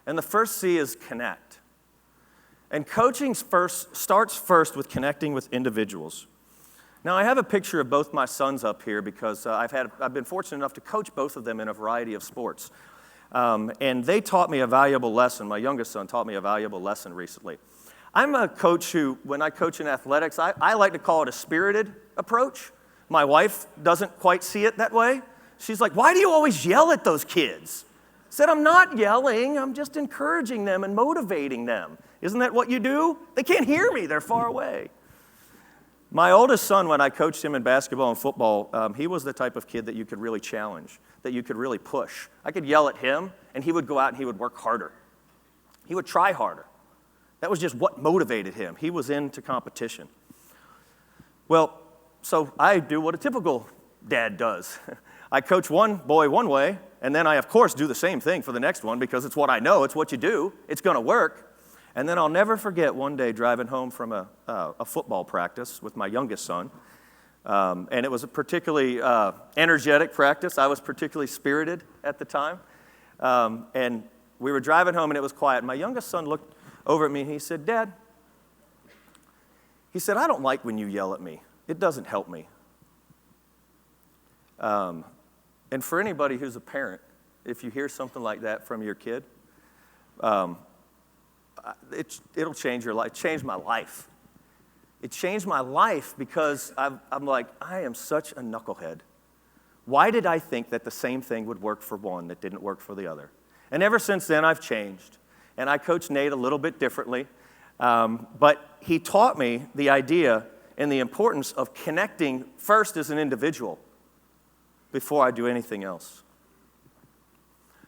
And the first C is connect. And coaching starts first with connecting with individuals. Now, I have a picture of both my sons up here because I've been fortunate enough to coach both of them in a variety of sports. And they taught me a valuable lesson. My youngest son taught me a valuable lesson recently. I'm a coach who, when I coach in athletics, I like to call it a spirited approach. My wife doesn't quite see it that way. She's like, why do you always yell at those kids? I said, I'm not yelling. I'm just encouraging them and motivating them. Isn't that what you do? They can't hear me. They're far away. My oldest son, when I coached him in basketball and football, he was the type of kid that you could really challenge, that you could really push. I could yell at him, and he would go out and he would work harder. He would try harder. That was just what motivated him. He was into competition. Well, so I do what a typical dad does. I coach one boy one way, and then I, of course, do the same thing for the next one because it's what I know, it's what you do, it's going to work. And then I'll never forget one day driving home from a football practice with my youngest son, and it was a particularly energetic practice. I was particularly spirited at the time, and we were driving home, and it was quiet. My youngest son looked over at me, and he said, Dad, he said, I don't like when you yell at me. It doesn't help me. And for anybody who's a parent, if you hear something like that from your kid, it'll change your life. It changed my life. It changed my life because I'm like, I am such a knucklehead. Why did I think that the same thing would work for one that didn't work for the other? And ever since then, I've changed. And I coach Nate a little bit differently. But he taught me the idea and the importance of connecting first as an individual before I do anything else.